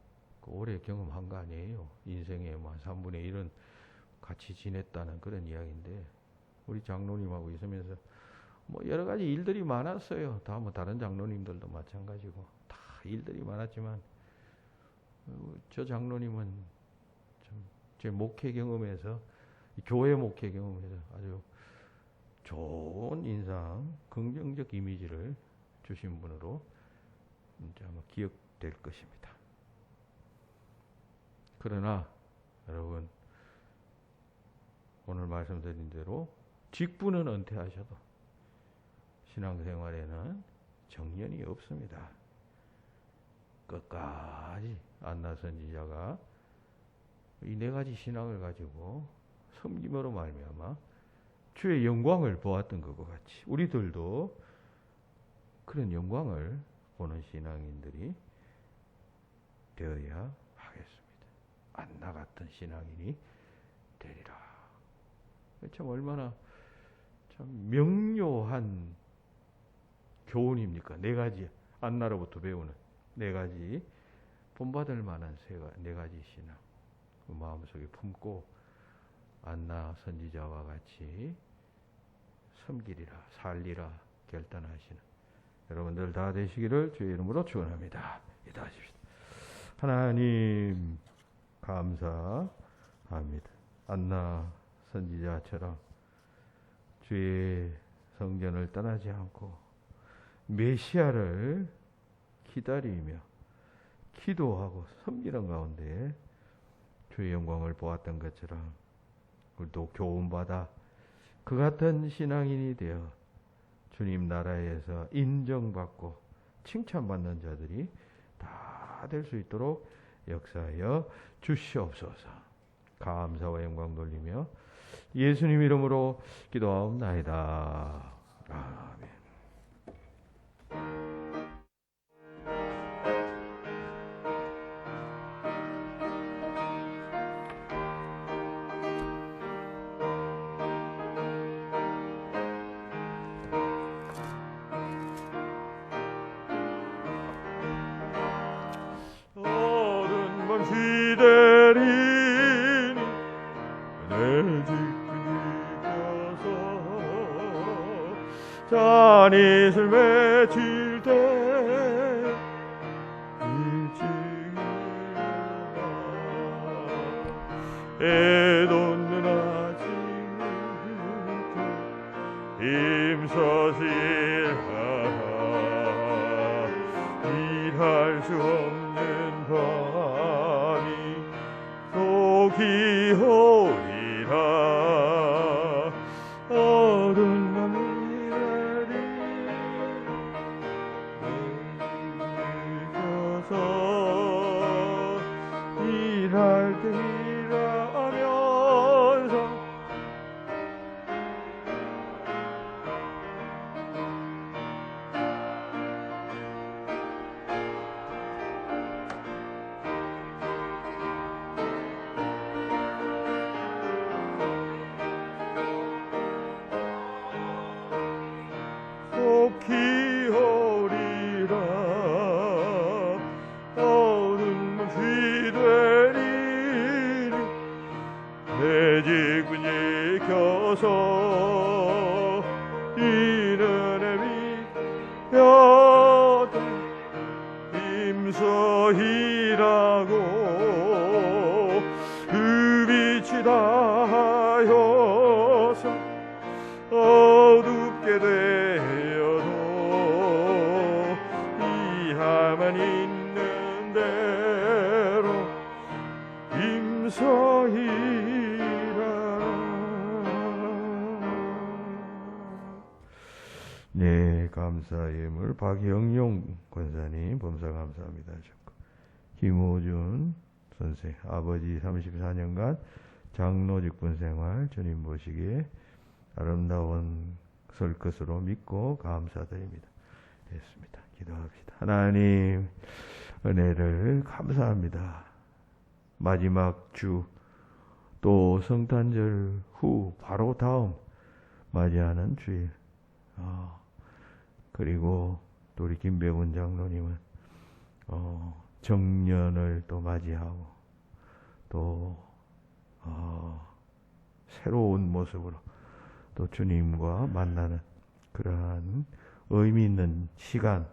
오래 경험한 거 아니에요. 인생의 뭐 한 3분의 1은 같이 지냈다는 그런 이야기인데 우리 장로님하고 있으면서 뭐 여러 가지 일들이 많았어요. 다 뭐 다른 장로님들도 마찬가지고 다 일들이 많았지만 저 장로님은 참 제 목회 경험에서 교회 목회 경험에서 아주 좋은 인상, 긍정적 이미지를 주신 분으로 이제 아마 기억될 것입니다. 그러나 여러분 오늘 말씀드린 대로 직분은 은퇴하셔도 신앙생활에는 정년이 없습니다. 끝까지 안나 선지자가 이 네 가지 신앙을 가지고 섬김으로 말미암아 주의 영광을 보았던 것과 같이 우리들도 그런 영광을 보는 신앙인들이 되어야 하겠습니다. 안나 같은 신앙인이 되리라. 참 얼마나 참 명료한 교훈입니까? 네 가지 안나로부터 배우는 네 가지 본받을 만한 네 가지 신앙 그 마음속에 품고 안나 선지자와 같이 섬기리라 살리라 결단하시는 여러분들 다 되시기를 주의 이름으로 축원합니다. 기도하십시다. 하나님 감사합니다. 안나 선지자처럼 주의 성전을 떠나지 않고 메시아를 기다리며 기도하고 섬기는 가운데 주의 영광을 보았던 것처럼 우리도 교훈받아 그 같은 신앙인이 되어 주님 나라에서 인정받고 칭찬받는 자들이 다 될 수 있도록 역사하여 주시옵소서. 감사와 영광 돌리며 예수님 이름으로 기도하옵나이다. 아멘. 기다리니 내 뒤끝이 펴서 잔잇을 맺힐 때 일찍 일어나 애돋는 아침부터 힘써서 일할 수 없는 밤이 속이 오리라 어두운 밤이라리 서 일할 때 일하면서 속히 오리라 어두운 밤이 되리니 내 직분이 켜서 이른의 빛 힘써 일하고 그 빛이 다하여서 어둡게 되어도 이하만 있는 대로 힘써 일하라. 네, 감사예물 박영용 권사님 범사 감사합니다 하셨고, 김호준 선생 아버지 34년간 장로 직분 생활 주님 보시기에 아름다운 설 것으로 믿고 감사드립니다. 됐습니다. 기도합시다. 하나님 은혜를 감사합니다. 마지막 주 또 성탄절 후 바로 다음 맞이하는 주일 그리고 또 우리 김배훈 장로님은 정년을 또 맞이하고 또 새로운 모습으로 또 주님과 만나는 그러한 의미 있는 시간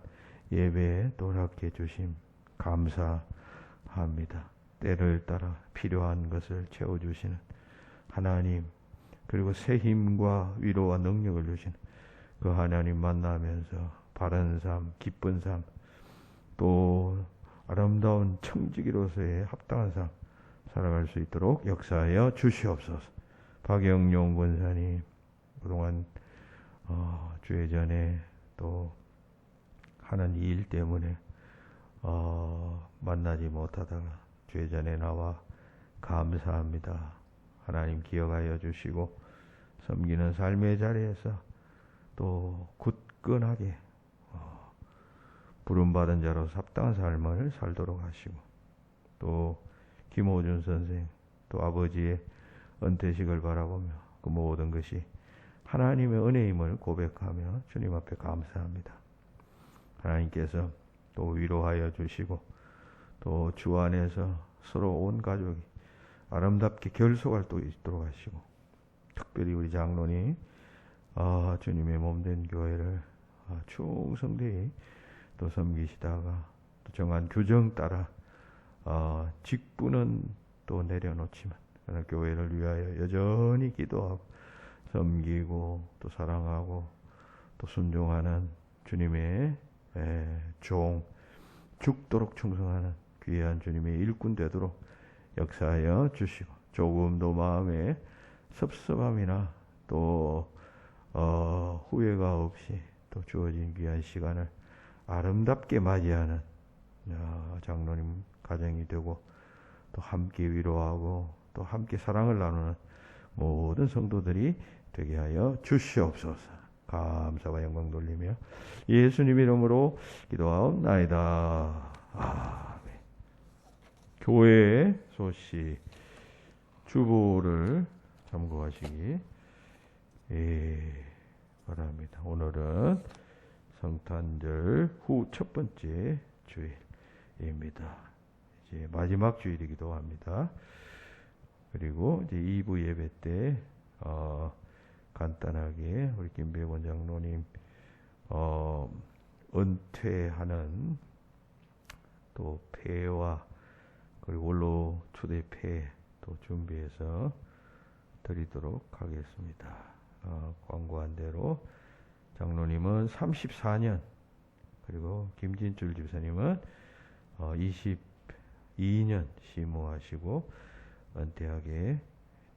예배에 노랗게 주심 감사합니다. 때를 따라 필요한 것을 채워주시는 하나님, 그리고 새 힘과 위로와 능력을 주시는 그 하나님 만나면서 바른 삶, 기쁜 삶, 또 아름다운 청지기로서의 합당한 삶 살아갈 수 있도록 역사하여 주시옵소서. 박영용 권사님, 그동안 주의 전에 또 하는 일 때문에 만나지 못하다가 주의 전에 나와 감사합니다. 하나님 기억하여 주시고 섬기는 삶의 자리에서 또 굳건하게 부름받은 자로서 합당한 삶을 살도록 하시고, 또 김호준 선생, 또 아버지의 은퇴식을 바라보며 그 모든 것이 하나님의 은혜임을 고백하며 주님 앞에 감사합니다. 하나님께서 또 위로하여 주시고 또 주 안에서 서로 온 가족이 아름답게 결속할 수 있도록 하시고, 특별히 우리 장로님 주님의 몸된 교회를 충성되이 또 섬기시다가 또 정한 규정 따라 직분은 또 내려놓지만 그러나 교회를 위하여 여전히 기도하고 섬기고 또 사랑하고 또 순종하는 주님의 종, 죽도록 충성하는 귀한 주님의 일꾼 되도록 역사하여 주시고, 조금도 마음에 섭섭함이나 또 후회가 없이 또 주어진 귀한 시간을 아름답게 맞이하는 장로님 가정이 되고, 또 함께 위로하고 또 함께 사랑을 나누는 모든 성도들이 되게 하여 주시옵소서. 감사와 영광 돌리며 예수님 이름으로 기도하옵나이다. 아멘. 교회의 소식 주보를 참고하시기 바랍니다. 오늘은 성탄절 후 첫 번째 주일입니다. 이제 마지막 주일이기도 합니다. 그리고 이제 2부 예배 때 간단하게 우리 김배원 장로님 은퇴하는 또 폐와 그리고 원로 초대 폐도 준비해서 드리도록 하겠습니다. 광고한 대로 장로님은 34년, 그리고 김진줄 집사님은 22년 시무하시고 은퇴하게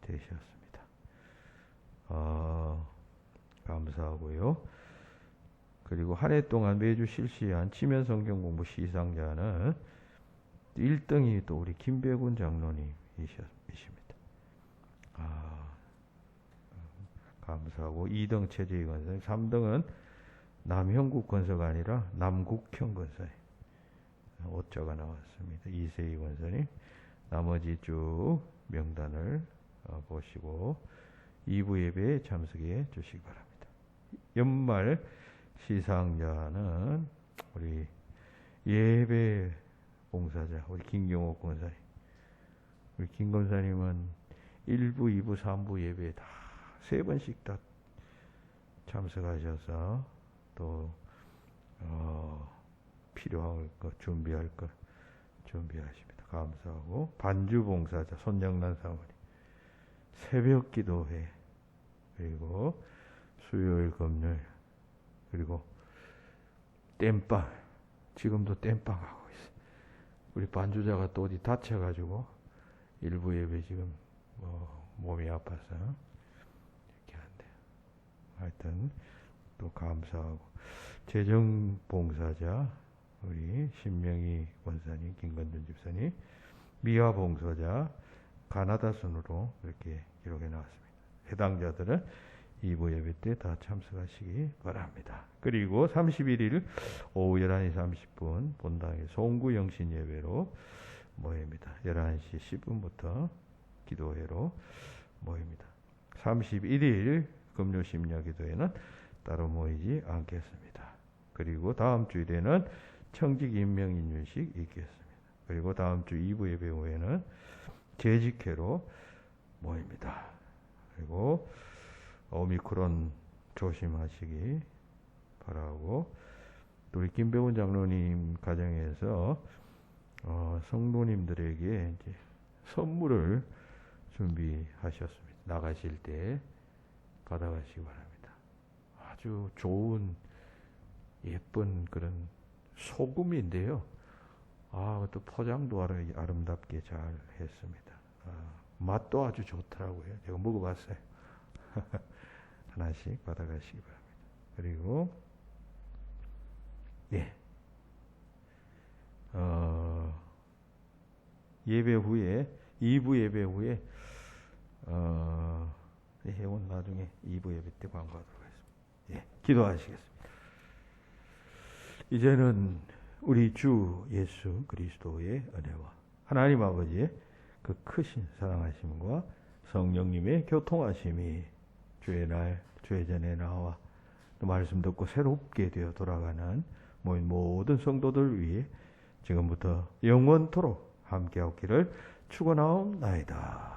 되셨습니다. 감사하고요. 그리고 한 해 동안 매주 실시한 지면 성경 공부 시상자는 1등이 또 우리 김배군 장로님이십니다. 감사하고 2등 최재희 권사님, 3등은 남형국 권사가 아니라 남국형 권사님, 오자가 나왔습니다. 이세희 권사님, 나머지 쭉 명단을 보시고 2부 예배에 참석해 주시기 바랍니다. 연말 시상자는 우리 예배 봉사자 우리 김경옥 권사님, 우리 김 권사님은 1부, 2부, 3부 예배에 다 3번씩 다 참석하셔서 또 필요할 것 준비할 것 준비하십니다. 감사하고, 반주 봉사자 손영란 사모님 새벽 기도회, 그리고 수요일 금요일, 그리고 땜빵, 지금도 땜빵 하고 있어. 우리 반주자가 또 어디 다쳐가지고 일부 예배 지금 몸이 아파서 이렇게 한대요. 하여튼 또 감사하고, 재정 봉사자 우리 신명희 권사님, 김건준 집사님, 미화 봉사자 가나다 순으로 이렇게 기록해 나왔습니다. 해당자들은 2부 예배 때 다 참석하시기 바랍니다. 그리고 31일 오후 11시 30분 본당의 송구 영신 예배로 모입니다. 11시 10분부터 기도회로 모입니다. 31일 금요 심야 기도회는 따로 모이지 않겠습니다. 그리고 다음 주일에는 청직 임명인윤식 있겠습니다. 그리고 다음 주 2부 예배 후에는 재직회로 모입니다. 그리고 오미크론 조심하시기 바라고, 또 우리 김배훈 장로님 가정에서 성도님들에게 이제 선물을 준비하셨습니다. 나가실 때 받아가시기 바랍니다. 아주 좋은 예쁜 그런 소금인데요. 또 포장도 아름답게 잘 했습니다. 맛도 아주 좋더라고요. 제가 먹어봤어요. 하나씩 받아가시기 바랍니다. 그리고 예배 후에 2부 예배 후에 회원 나중에 2부 예배 때 광고하도록 하겠습니다. 기도하시겠습니다. 이제는 우리 주 예수 그리스도의 은혜와 하나님 아버지의 그 크신 사랑하심과 성령님의 교통하심이 주의 날, 주의 전에 나와 또 말씀 듣고 새롭게 되어 돌아가는 모든 성도들 위해 지금부터 영원토록 함께하기를 축원하옵나이다.